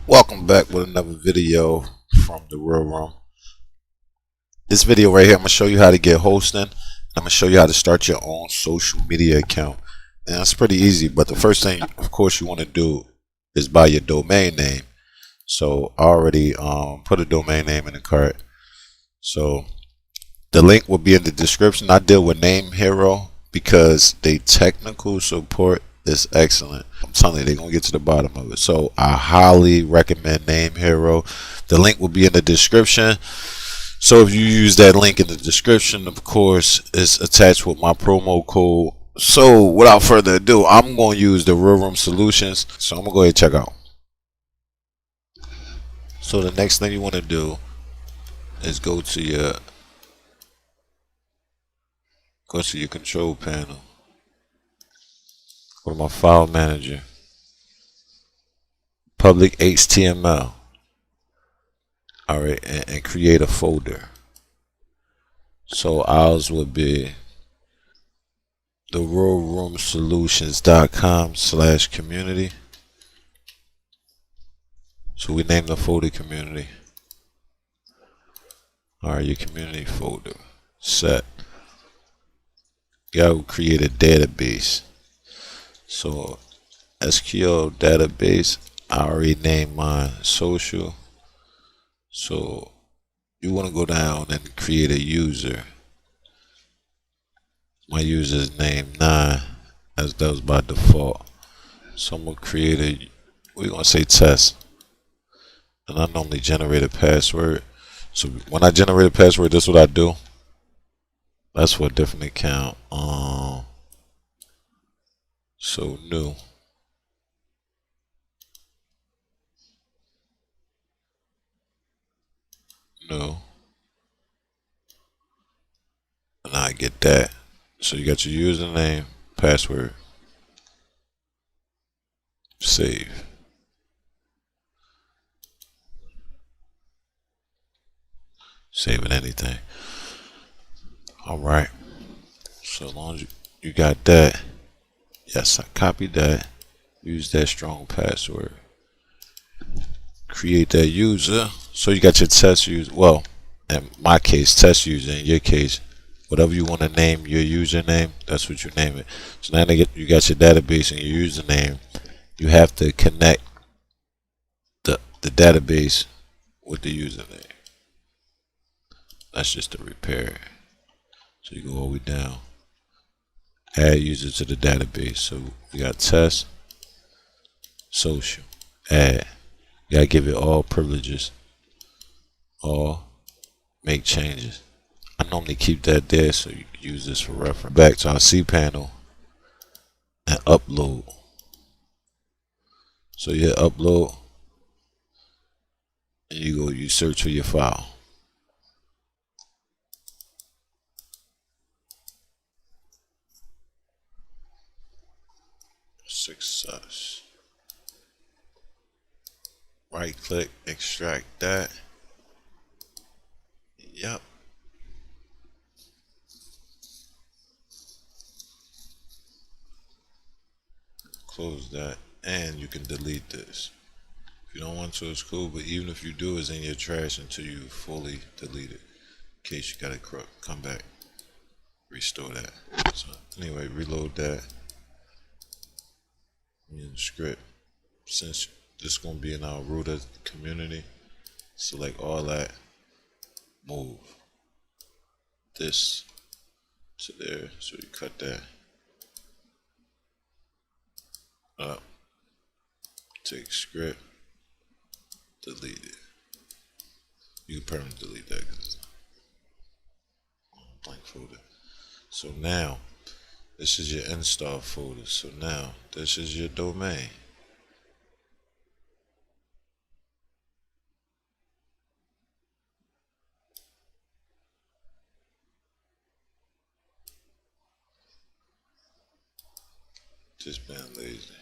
Welcome back with another video from the real room. This video right here, I'm going to show you how to get hosting. I'm going to show you how to start your own social media account. And it's pretty easy, but the first thing, of course, you want to do is buy your domain name. So I already put a domain name in the cart. So the link will be in the description. I deal with Name Hero because they technical support is excellent. I'm telling you, they're gonna get to the bottom of it. So I highly recommend Name Hero. The link will be in the description. So if you use that link in the description, of course, it's attached with my promo code. So without further ado, I'm going to use the Real Room Solutions. So I'm gonna go ahead and check out. So the next thing you want to do is go to your control panel. Go to my file manager, public HTML. All right, and create a folder. So ours would be the realroomsolutions.com/community. So we name the folder community. All right, your community folder set. You gotta create a database. So SQL database. I already named mine social. So you want to go down and create a user. My user is named 9 as that was by default. So I'm gonna create a, we're gonna say test. And I normally generate a password. So when I generate a password, this is what I do. That's for a different account. So new. New. And I get that. So you got your username, password, save. Saving anything. Alright. So as long as you got that, yes, I copied that. Use that strong password. Create that user. So you got your test user. Well, in my case, test user. In your case, whatever you want to name your username, that's what you name it. So now you got your database and your username. You have to connect the database with the username. That's just a repair. So you go all the way down. Add user to the database. So we got test, social, add. You gotta give it all privileges. All, make changes. I normally keep that there so you can use this for reference. Back to our cPanel and upload. So you hit upload and you search for your file. Success. Right click, extract that. Yep. Close that, and you can delete this. If you don't want to, it's cool, but even if you do, it's in your trash until you fully delete it. In case you gotta come back, restore that. So anyway, reload that. In the script, since this is gonna be in our router community, select all that, move this to there, so you cut that up, take script, delete it. You can permanently delete that because it's a blank folder. So now this is your install folder. So now this is your domain. Just being lazy.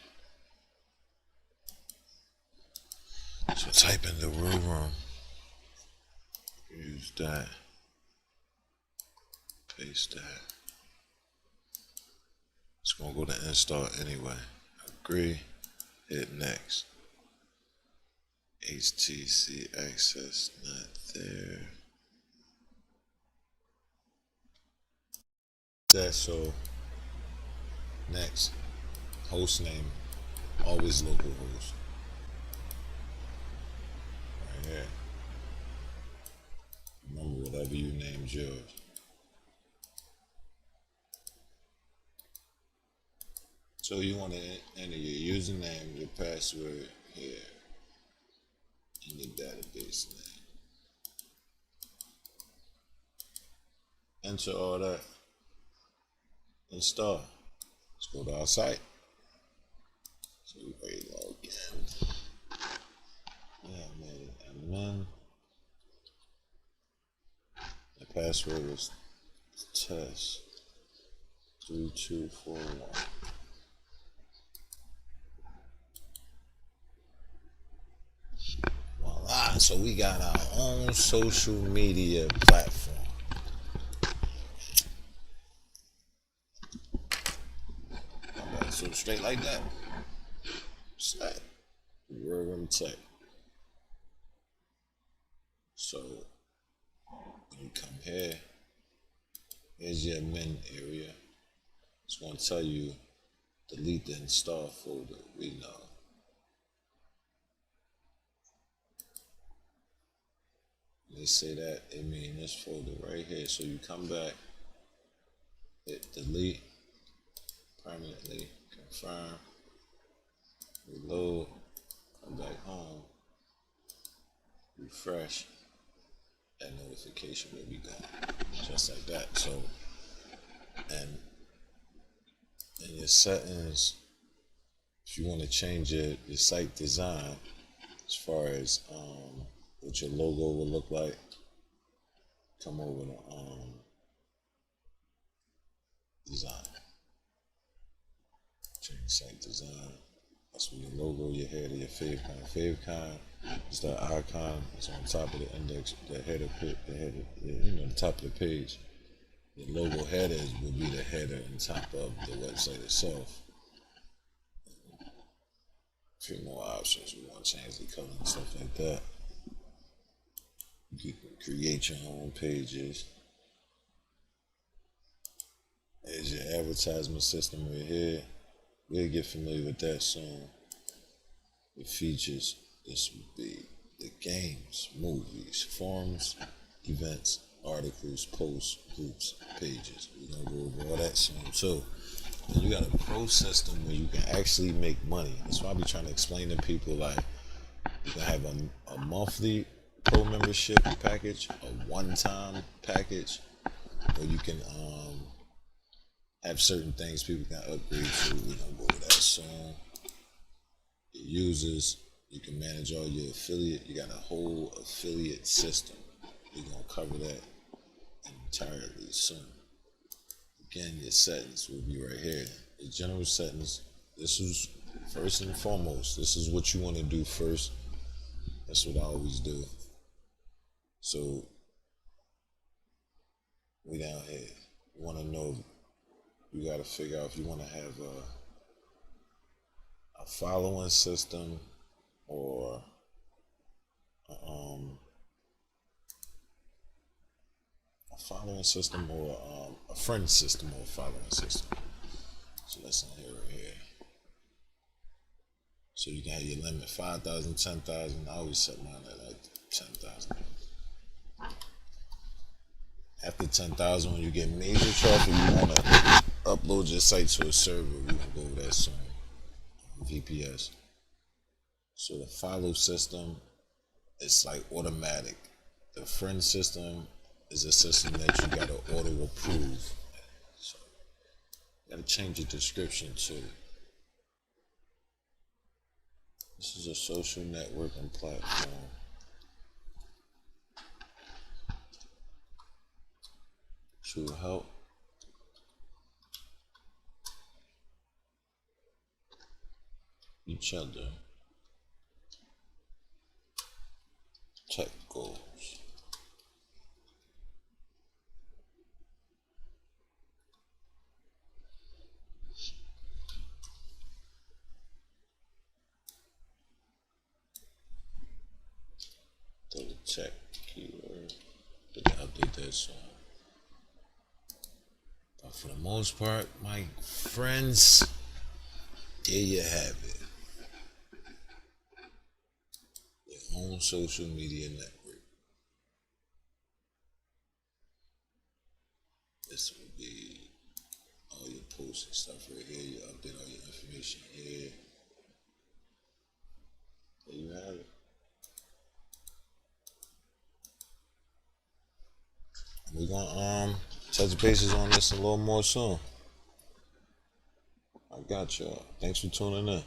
So type in the real room. Use that. Paste that. It's gonna go to install anyway. Agree. Hit next. HTC access not there. That so next host name always local host right here. Remember whatever you named yours. So you want to enter your username, your password here in the database name. Enter all that and start. Let's go to our site. So we ready to log in. Yeah, I made it admin. The password was test 3241. Voila! So we got our own social media platform. So straight like that. Set. Raspberrypi Tech. So when you come here, here's your admin area. It's going to tell you delete the install folder. We know. When they say that, it means this folder right here. So you come back, hit delete permanently, confirm, reload, come back home, refresh, that notification will be gone. Just like that. So, and in your settings, if you want to change your site design as far as what your logo will look like, come over to design. Change site design. That's where your logo, your header, your favicon. Favicon is that icon. It's on top of the index, the header, the top of the page. The logo headers will be the header on top of the website itself. A few more options. We want to change the color and stuff like that. You can create your own pages. There's your advertisement system right here. We'll get familiar with that soon. The features, this would be the games, movies, forums, events, articles, posts, groups, pages. We're going to go over all that soon too. And you got a pro system where you can actually make money. That's why I be trying to explain to people, like, you can have a monthly pro membership package, a one-time package, or you can have certain things people can upgrade to. We're gonna go over that soon. Your users, you can manage all your affiliate. You got a whole affiliate system. We're gonna cover that entirely soon. Again, your settings will be right here. The general settings. This is first and foremost. This is what you want to do first. That's what I always do. So we down here. You want to know. You got to figure out if you want to have a following system or a following system or a friend system or a following system. So that's in here right here. So you can have your limit 5,000, 10,000. I always set mine at like 10,000. After 10,000, when you get major traffic, you want to upload your site to a server. We can go over that soon. VPS. So the follow system is like automatic. The friend system is a system that you gotta auto approve. So you gotta change the description too. This is a social networking platform. To help each other tech goals. check keyword. Did I update that song? But for the most part, my friends, there you have it. Your own social media network. This will be all your posts and stuff right here. You update all your information here. There you have it. We're gonna touch bases on this a little more soon. I got y'all. Thanks for tuning in.